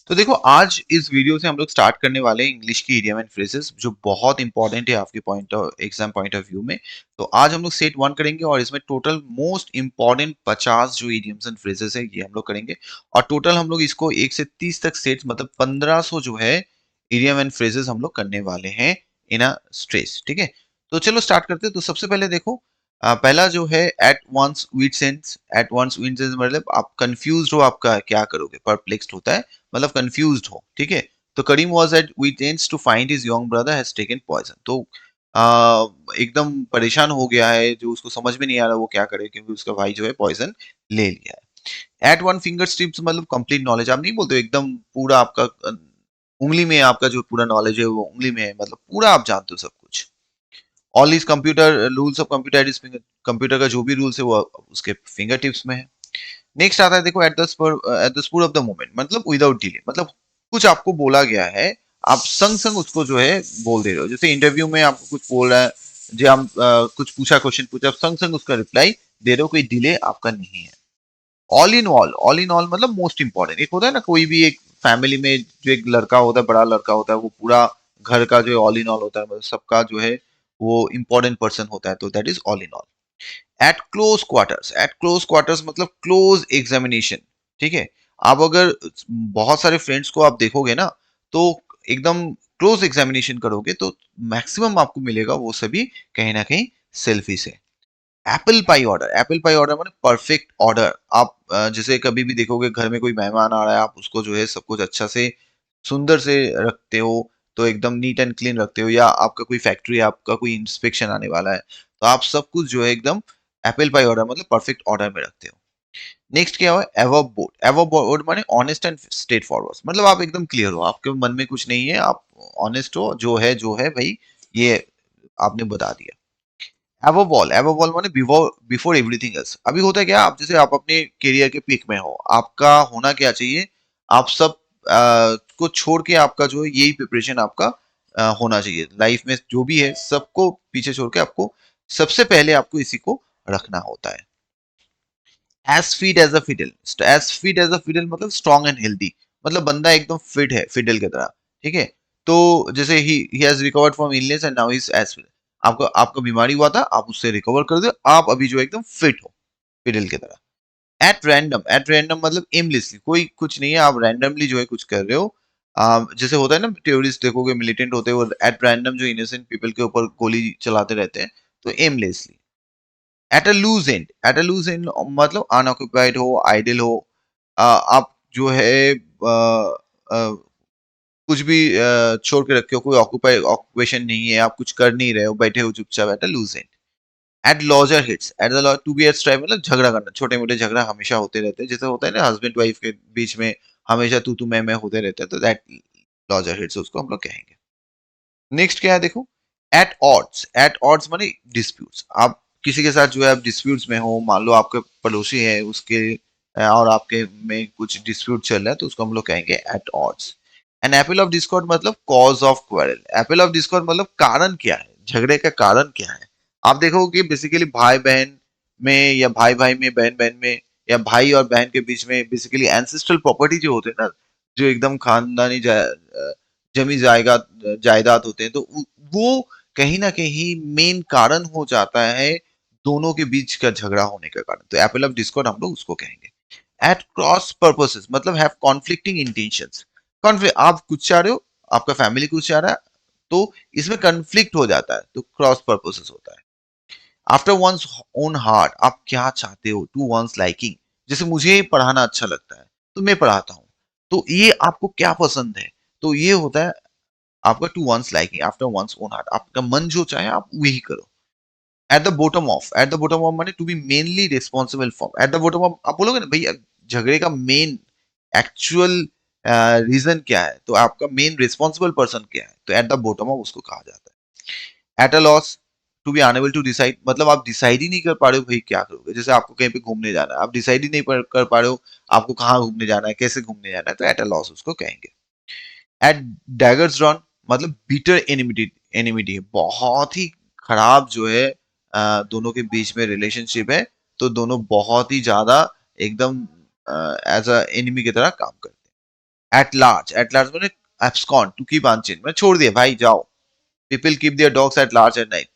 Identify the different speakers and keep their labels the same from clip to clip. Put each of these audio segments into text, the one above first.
Speaker 1: तो देखो आज इस वीडियो से हम लोग स्टार्ट करने वाले हैं इंग्लिश की इडियम एंड फ्रेजेस जो बहुत इंपॉर्टेंट है आपके एग्जाम पॉइंट ऑफ व्यू में। तो आज हम लोग सेट वन करेंगे और इसमें टोटल मोस्ट इंपॉर्टेंट 50 जो इडियम्स एंड फ्रेजेस है ये हम लोग करेंगे। और टोटल हम लोग इसको 1 से 30 तक सेट्स मतलब 1500 जो है इडियम एंड फ्रेजेस हम लोग करने वाले हैं इन अ स्ट्रेस। ठीक है, तो चलो स्टार्ट करते हैं। तो सबसे पहले देखो, पहला जो है at once with sense. At once with sense मतलब आप कंफ्यूज हो, आपका क्या करोगे, परप्लेक्स्ड होता है, मतलब कंफ्यूज्ड हो। ठीक है, तो Karim was at weekends to find his young brother has taken poison. तो एकदम परेशान हो गया है, जो उसको समझ में नहीं आ रहा वो क्या करे क्योंकि उसका भाई जो है पॉइजन ले लिया है। एट वन फिंगर टिप्स मतलब कंप्लीट नॉलेज। आप नहीं बोलते हो, एकदम पूरा आपका उंगली में आपका जो पूरा नॉलेज है वो उंगली में है, मतलब पूरा आप जानते हो सब कुछ। All is computer rules of computer is finger. Computer का जो भी रूल्स है वो उसके फिंगर टिप्स में है। नेक्स्ट आता है देखो, at the spur of the moment मतलब विदाउट डिले। मतलब कुछ आपको बोला गया है, आप संग संग उसको जो है बोल दे रहे हो। जैसे इंटरव्यू में आपको कुछ बोल रहा है, जो हम कुछ पूछा, क्वेश्चन पूछा, आप संग संग उसका रिप्लाई दे रहे हो, कोई डिले आपका नहीं है। ऑल इन ऑल मतलब मोस्ट इंपॉर्टेंट। एक होता है ना, कोई भी एक फैमिली में जो एक लड़का होता है, बड़ा लड़का होता है, वो पूरा घर का जो ऑल इन ऑल होता है, मतलब सबका जो है वो इंपॉर्टेंट पर्सन होता है, तो that is all in all. Eight close quarters. Eight close quarters मतलब क्लोज एग्जामिनेशन। ठीक है, आप अगर बहुत सारे फ्रेंड्स को आप देखोगे ना, तो एकदम क्लोज एग्जामिनेशन करोगे तो मैक्सिमम आपको मिलेगा वो सभी कहीं ना कहीं सेल्फी से। Apple pie order. Apple pie order माने परफेक्ट ऑर्डर। आप जैसे कभी भी देखोगे घर में कोई मेहमान आ रहा है, आप उसको जो है सब कुछ अच्छा से सुंदर से रखते हो, तो एकदम नीट एंड क्लीन रखते हो। या आपका कोई फैक्ट्री है, आपका कोई इंस्पेक्शन आने वाला है, तो आप सब कुछ जो है एकदम एप्पल पाई ऑर्डर मतलब परफेक्ट ऑर्डर में रखते हो। नेक्स्ट क्या हुआ, एवब बोर्ड। एवब बोर्ड माने ऑनेस्ट एंड स्ट्रेट फॉरवर्ड। मतलब आप एकदम क्लियर हो, आपके मन में कुछ नहीं है, आप ऑनेस्ट हो, जो है भाई ये आपने बता दिया। एवब ऑल। एवब ऑल माने बिफोर बिफोर एवरीथिंग एल्स। अभी होता है क्या, आप जैसे आप अपने करियर के पीक में हो, आपका होना क्या चाहिए, आप सब को छोड़ के आपका जो है यही प्रिपरेशन आपका होना चाहिए लाइफ में। जो भी है सबको पीछे छोड़ के आपको सबसे पहले आपको इसी को रखना होता है। As fit as a fiddle. As fit as a fiddle मतलब स्ट्रॉन्ग एंड हेल्दी। मतलब बंदा एकदम फिट है फिडल की तरह। ठीक है, तो जैसे ही has recovered from illness and now is as fit. आपको आपको बीमारी हुआ था, आप उससे रिकवर कर दो, आप अभी जो एकदम फिट हो फिडल की तरह। At random. एट रैंडम मतलब एमलेसली, कोई कुछ नहीं है, आप रैंडमली जो है कुछ कर रहे हो। जैसे होता है ना, टेररिस्ट देखोगे, मिलिटेंट होते हैं, वो एट रैंडम जो इनोसेंट पीपल के ऊपर गोली चलाते रहते हैं, तो aimlessly. At a loose end. At a loose end मतलब अनऑक्यूपाइड हो, आइडल हो। आप जो है कुछ भी छोड़ के रखे हो, कोई ऑक्यूपेशन नहीं है, आप कुछ कर नहीं रहे हो, बैठे हो चुपचाप, at a loose end. At loggerheads. At the to be at strike मतलब झगड़ा करना। छोटे मोटे झगड़ा हमेशा होते रहते हैं, जैसे होता है ना हस्बैंड वाइफ के बीच में, हमेशा तू मैं होते रहता है, तो दैट लॉजर हिट्स उसको हम लोग कहेंगे। नेक्स्ट क्या है देखो, एट ऑड्स। एट ऑड्स माने डिस्प्यूट्स। आप किसी के साथ जो है आप डिस्प्यूट्स में हो, मान लो आपके पड़ोसी है, उसके और आपके में कुछ डिस्प्यूट चल रहा है, तो उसको हम लोग कहेंगे at odds. An apple of discord मतलब cause of quarrel. Apple of discord मतलब कारण क्या है, झगड़े का कारण क्या है। आप देखो कि बेसिकली भाई बहन में, या भाई भाई में, बहन बहन में, या भाई और बहन के बीच में बेसिकली एंसेस्ट्रल प्रॉपर्टी जो होते हैं ना, जो एकदम खानदानी जमी जायदाद जायदाद होते हैं, तो वो कहीं ना कहीं मेन कारण हो जाता है दोनों के बीच का झगड़ा होने का कारण। तो एपल ऑफ डिस्कॉर्ड हम लोग उसको कहेंगे। एट क्रॉस पर्पसेस मतलब हैव कॉन्फ्लिक्टिंग इंटेंशंस। कॉन्फ्लिक्ट, आप कुछ चाह रहे हो, आपका फैमिली कुछ चाह रहा है, तो इसमें कन्फ्लिक्ट हो जाता है, तो क्रॉस पर्पसेस होता है। आफ्टर वंस ओन हार्ट, आप क्या चाहते हो, टू वंस लाइकिंग। जैसे मुझे पढ़ाना अच्छा लगता है, तो मैं पढ़ाता हूँ, तो ये आपको क्या पसंद है, तो ये होता है आपका to one's liking, after one's own heart. आपका मन जो चाहे आप वही करो। At the bottom of. At the bottom of माने to be mainly responsible for. At the bottom of आप बोलोगे ना भैया झगड़े का मेन एक्चुअल रीजन क्या है, तो आपका मेन रिस्पॉन्सिबल पर्सन क्या है, तो एट द बॉटम ऑफ उसको कहा जाता है। At a loss, to be unable to decide मतलब आप डिसाइड ही नहीं कर पा रहे हो भाई क्या करोगे। जैसे आपको कहीं पे घूमने जाना है, आप डिसाइड ही नहीं कर पा रहे हो आपको कहाँ घूमने जाना है, कैसे घूमने जाना है, तो एट अ लॉस उसको कहेंगे। एट डैगर्स ड्रॉन मतलब बिटर एनिमिटी। एनिमिटी है, बहुत ही खराब जो है दोनों के बीच में रिलेशनशिप है, तो दोनों बहुत ही ज्यादा एकदम एज अ एनिमी की तरह काम करते हैं। एट लार्ज मैंने एब्सकॉन टू कीप अनचेंज, मैं छोड़ दिया भाई जाओ। People keep their dogs at large at night.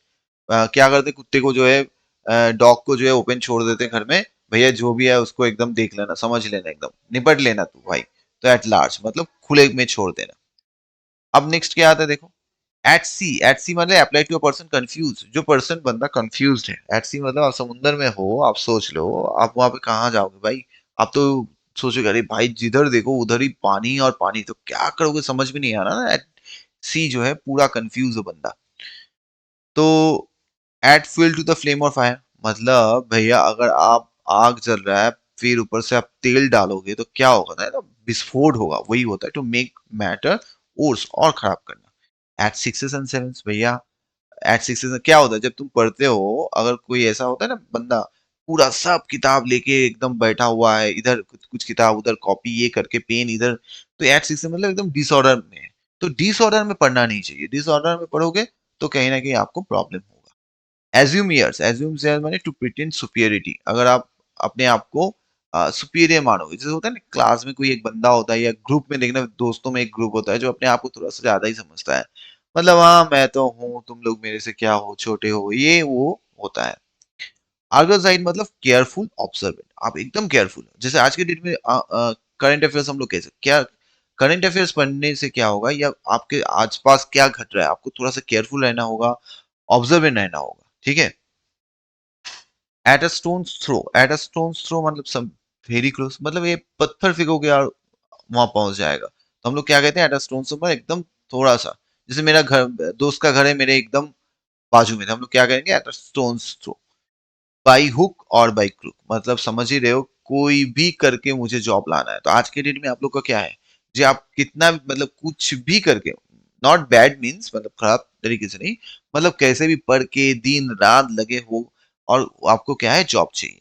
Speaker 1: क्या करते कुत्ते को जो है डॉग को जो है ओपन छोड़ देते घर में, भैया जो भी है उसको एकदम देख लेना, समझ लेना, एकदम निपट लेना तू भाई। तो एट लार्ज मतलब खुले में छोड़ देना। अब नेक्स्ट क्या आता है देखो, एट सी मतलब apply to a person confuse, जो पर्सन बंदा कंफ्यूज है। एट सी मतलब आप समुंदर में हो, आप सोच लो आप वहां पे कहाँ जाओगे भाई। आप तो सोचोगे अरे भाई जिधर देखो उधर ही पानी और पानी, तो क्या करोगे समझ में नहीं आ रहा ना। एट सी जो है पूरा कंफ्यूज है बंदा। तो add fuel to the flame और फायर मतलब भैया अगर आप आग जल रहा है, फिर ऊपर से आप तेल डालोगे तो क्या होगा ना, विस्फोट होगा, वही होता है टू मेक मैटर वर्स, और खराब करना। एट सिक्सेस एंड सेवन भैया, एट सिक्सेस क्या होता है जब तुम पढ़ते हो, अगर कोई ऐसा होता है ना बंदा पूरा सब किताब लेके एकदम बैठा हुआ है, इधर कुछ कुछ किताब उधर कॉपी ये करके पेन इधर, तो एट सिक्स मतलब एकदम डिसऑर्डर में है। तो डिसऑर्डर में पढ़ना नहीं चाहिए, डिसऑर्डर में पढ़ोगे तो कहीं ना कहीं आपको प्रॉब्लम होगा। एज्यूम ईयर्स माने टू प्रिटेंड सुपीरियरिटी, अगर आप अपने आप को सुपीरियर मानोगे, जैसे होता है ना क्लास में कोई एक बंदा होता है या ग्रुप में, देखना दोस्तों में एक ग्रुप होता है जो अपने आप को थोड़ा सा ज्यादा ही समझता है, मतलब हाँ मैं तो हूँ, तुम लोग मेरे से क्या हो, छोटे हो, ये वो होता है। अगर साइड मतलब केयरफुल ऑब्जर्वेंट, आप एकदम केयरफुल, जैसे आज के डेट में करंट अफेयर्स हम लोग कैसे क्या, करंट अफेयर्स पढ़ने से क्या होगा, या आपके आसपास क्या घट रहा है, आपको थोड़ा सा केयरफुल रहना होगा, ऑब्जर्वेंट रहना होगा, ठीक है। At a stone throw, at a stone throw मतलब सब वेरी क्लोज, मतलब ये पत्थर फेंकोगे यार वहां पहुंच जाएगा। तो हम लोग क्या कहते हैं एट अ स्टोन थ्रो, एकदम थोड़ा सा, जैसे मेरा घर, दोस्त का घर है मेरे एकदम बाजू में, तो हम लोग क्या करेंगे at a stone throw. By hook और बाई क्रुक मतलब समझ ही रहे हो, कोई भी करके मुझे जॉब लाना है। तो आज के डेट में आप लोग का क्या है, जी आप कितना मतलब कुछ भी करके, नॉट बैड मीन्स मतलब खराब तरीके से नहीं, मतलब कैसे भी पढ़ के दिन रात लगे हो और आपको क्या है जॉब चाहिए।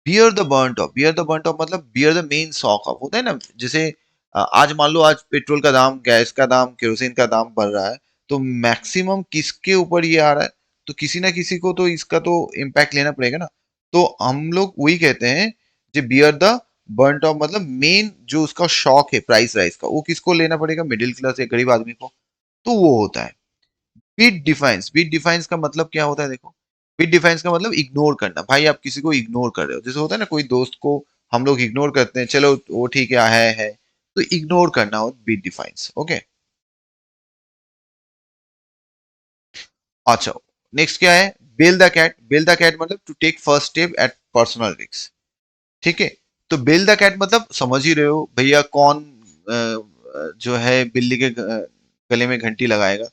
Speaker 1: Bear the brunt of, bear the brunt of मतलब bear the main shock of, होता है ना जैसे आज मान लो आज पेट्रोल का दाम, गैस का दाम, केरोसिन का दाम बढ़ रहा है, तो मैक्सिमम किसके ऊपर ये आ रहा है, तो किसी ना किसी को तो इसका तो इम्पैक्ट लेना पड़ेगा ना। तो हम लोग वही कहते हैं जो बियर द बर्nt ऑफ मतलब मेन जो उसका शॉक है प्राइस राइज का, वो किसको लेना पड़ेगा, मिडिल क्लास या गरीब आदमी को। तो वो होता है बीट डिफाइंस का मतलब क्या होता है देखो, बीट डिफाइंस का मतलब इग्नोर करना, भाई आप किसी को इग्नोर कर रहे हो, जैसे होता है ना कोई दोस्त को हम लोग इग्नोर करते हैं, चलो वो ठीक है, तो इग्नोर करना हो बीट डिफाइंस, ओके। अच्छा, नेक्स्ट क्या है, bell the cat, bell the cat मतलब to take first step at personal risk, ठीक है। तो बेल द कैट मतलब समझ ही रहे हो भैया कौन जो है बिल्ली के गले में घंटी लगाएगा।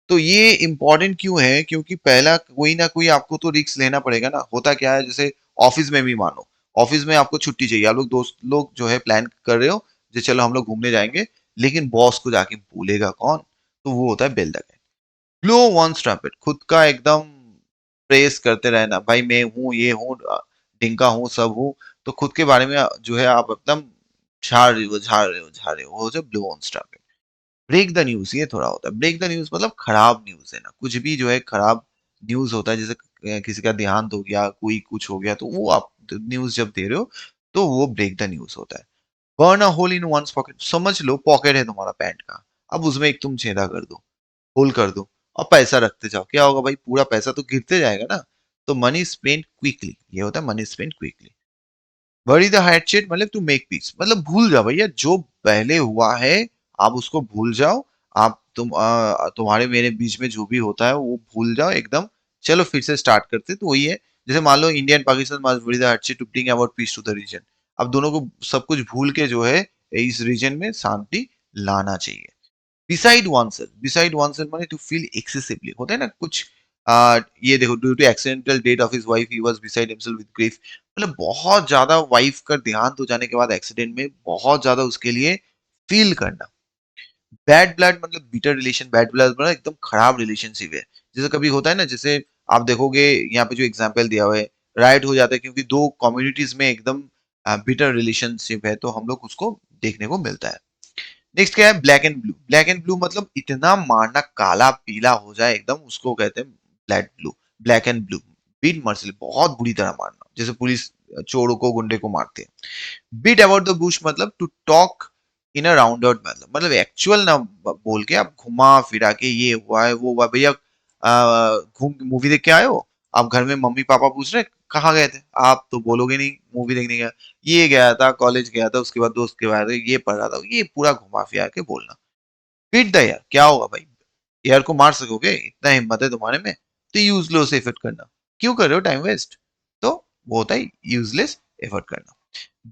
Speaker 1: तो ये इंपॉर्टेंट क्यों है, क्योंकि पहला कोई ना कोई आपको तो रिस्क लेना पड़ेगा ना। होता क्या है जैसे ऑफिस में भी मानो, ऑफिस में आपको छुट्टी चाहिए, आप लोग दोस्त लोग जो है प्लान कर रहे हो जो चलो हम लोग घूमने जाएंगे, लेकिन बॉस को जाके बोलेगा कौन, तो वो होता है bell the cat. Blow one trumpet, खुद का एकदम प्रेस करते रहना, भाई मैं हूँ ये हूँ, डिंका हूँ सब हूँ, तो खुद के बारे में जो है आप एकदम झाड़ रहे हो, वो जो blow one trumpet. Break the news, ये थोड़ा होता है, ब्रेक द न्यूज मतलब खराब न्यूज है ना, कुछ भी जो है खराब न्यूज होता है, जैसे किसी का देहांत हो गया, कोई कुछ हो गया, तो वो आप न्यूज जब दे रहे हो तो वो ब्रेक द न्यूज होता है। Burn a hole in one's pocket, समझ लो पॉकेट है तुम्हारा पैंट का, अब उसमें एक तुम छेदा कर दो, होल कर दो, और पैसा रखते जाओ, क्या होगा भाई पूरा पैसा तो गिरते जाएगा ना। तो मनी स्पेंड क्विकली, ये होता है money spend quickly. Bury the hatchet मतलब टू मेक पीस, मतलब भूल जाओ भैया जो पहले हुआ है, आप उसको भूल जाओ। आप तुम्हारे मेरे बीच में जो भी होता है वो भूल जाओ एकदम, चलो फिर से स्टार्ट करते, तो वही है जैसे मान लो India and Pakistan must bury the hatchet to bring about peace to the region. अब दोनों को सब कुछ भूल के जो है इस रीजन में शांति लाना चाहिए। बिसाइड वन सेल्फ माने टू फील एक्सेसिवली, होता है ना कुछ ये देखो, due to accidental death of his wife he was beside himself with grief, मतलब बहुत ज्यादा वाइफ का देहांत हो जाने के बाद एक्सीडेंट में बहुत ज्यादा उसके लिए फील करना। बैड ब्लड मतलब बिटर रिलेशन, बैड ब्लड मतलब एकदम खराब रिलेशनशिप है, जैसे कभी होता है ना, जैसे आप देखोगे यहाँ पे जो एग्जाम्पल दिया हुआ है, राइट हो जाता है क्योंकि दो कम्युनिटीज में एकदम बिटर रिलेशनशिप है, तो हम लोग उसको देखने को मिलता है। नेक्स्ट क्या है, black and blue, black and blue मतलब इतना मारना काला पीला हो जाए एकदम, उसको कहते हैं black blue, black and blue. Beat mercilessly बहुत बुरी तरह मारना, जैसे पुलिस चोरों को गुंडे को मारते हैं। बीट अबाउट द बुश मतलब to talk in a round मतलब एक्चुअल ना बोल के आप घुमा फिरा के ये हुआ है वो हुआ भैया घूम मूवी देख के आए हो। आप घर में मम्मी पापा पूछ रहे कहाँ गए थे, आप तो बोलोगे नहीं मूवी देखने गया, ये गया था कॉलेज गया था उसके बाद दोस्त के बाद ये पढ़ रहा था, ये पूरा घुमा फिरा के बोलना। पीट द एयर क्या होगा भाई, एयर को मार सकोगे, इतना हिम्मत है तुम्हारे में, तो यूज लो से एफर्ट करना, क्यों कर रहे हो टाइम वेस्ट। तो वो होता है यूजलेस एफर्ट करना।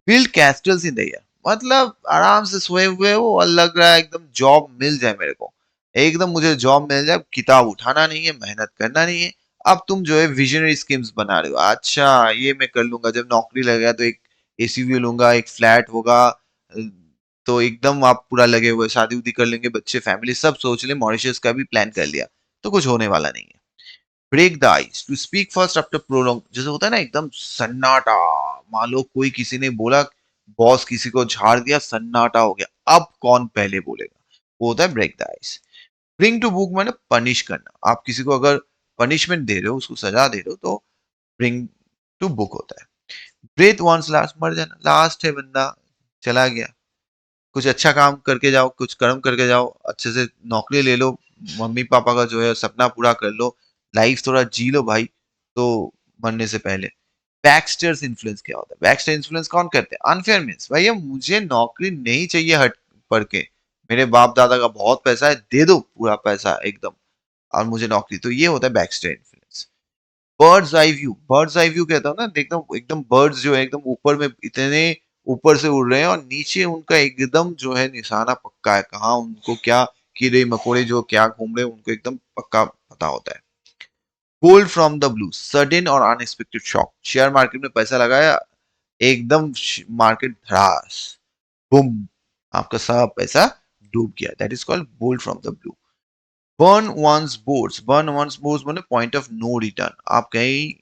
Speaker 1: बिल्ड कैस्टल्स इन द एयर, मतलब आराम से सोए हुए हो और लग रहा है एकदम जॉब मिल जाए मेरे को, एकदम मुझे जॉब मिल जाए, किताब उठाना नहीं है, मेहनत करना नहीं है। अब तुम जो है विजनरी स्कीम्स बना रहे हो, अच्छा ये मैं कर लूंगा, जब नौकरी लगेगा तो एक एसीवी लूंगा, एक फ्लैट होगा, तो एकदम आप पूरा लगे हुए, शादी उदी कर लेंगे, बच्चे फैमिली सब सोच ले, मॉरिशस का भी प्लान कर लिया, तो कुछ होने वाला नहीं है। Break the ice to speak first after prolong, जैसे होता है ना एकदम सन्नाटा, मान लो कोई किसी ने बोला, बॉस किसी को झाड़ दिया, सन्नाटा हो गया, अब कौन पहले बोलेगा, वो होता है break the ice. Bring to book मैंने पनिश करना, आप किसी को अगर पनिशमेंट दे रहे हो, उसको सजा दे रहे हो, तो ब्रिंग टू बुक होता है। ब्रेथ वंस लास्ट, मर जाना, लास्ट है बंदा, चला गया, कुछ अच्छा काम करके जाओ, कुछ कर्म करके जाओ, अच्छे से नौकरी ले लो, मम्मी पापा का जो है सपना पूरा कर लो, लाइफ थोड़ा जी लो भाई, तो मरने से पहले। बैकस्टेयर्स इन्फ्लुएंस क्या होता है, बैकस्टेयर इन्फ्लुएंस कौन करते हैं, अनफेयर मीन्स भैया मुझे नौकरी नहीं चाहिए हट पढ़ के, मेरे बाप दादा का बहुत पैसा है, दे दो पूरा पैसा एकदम, और मुझे नौकरी, तो ये होता है backstair influence. Bird's eye view, bird's eye view कहता हूँ ना, एकदम एकदम बर्ड्स जो है एकदम ऊपर में इतने ऊपर से उड़ रहे हैं और नीचे उनका एकदम जो है निशाना पक्का है, कहाँ उनको क्या कीड़े मकोड़े जो क्या घूम रहे हैं उनको एकदम पक्का पता होता है। Gold from the blue, sudden और अनएक्सपेक्टेड शॉक, शेयर मार्केट में पैसा लगाया, एकदम मार्केट धड़ास, बुम, आपका सब पैसा डूब गया, that is called gold from the blue. Burn one's boards, burn one's boards मतलब पॉइंट ऑफ नो रिटर्न, आप कहीं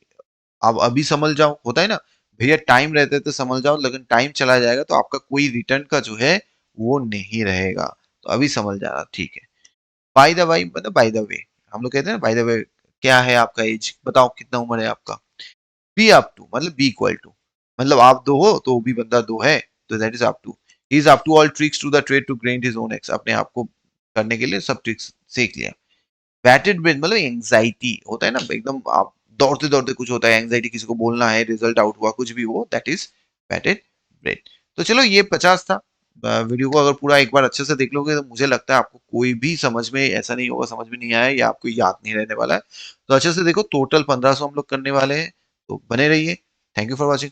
Speaker 1: आप अभी समझ जाओ, होता है ना भैया टाइम रहते तो समझ जाओ, लेकिन टाइम चला जाएगा तो आपका कोई रिटर्न का जो है वो नहीं रहेगा, तो अभी समझ जाना ठीक है। बाय द वाई मतलब बाय द वे, हम लोग कहते हैं ना बाय द वे, क्या है आपका एज बताओ, कितना उम्र है आपका। बी अप टू मतलब बी इक्वल टू, मतलब आप दो हो तो वो भी बंदा दो है, तो that is up to. He is up to all tricks to the trade to grind his own axe, अपने आप को करने के लिए सब ट्रिक्स सीख लिया। बैटेड ब्रेन मतलब एंग्जाइटी होता है ना, एकदम आप दौड़ते दौड़ते कुछ होता है, एंग्जाइटी, किसी को बोलना है, रिजल्ट आउट हुआ, कुछ भी हो, दैट इज बैटेड ब्रेन। तो चलो ये 50 था। वीडियो को अगर पूरा एक बार अच्छे से देख लोगे तो मुझे लगता है आपको कोई भी समझ में ऐसा नहीं होगा, समझ में नहीं आया या आपको याद नहीं रहने वाला है, तो अच्छे से देखो, टोटल 1500 हम लोग करने वाले हैं, तो बने रहिए। Thank you for watching.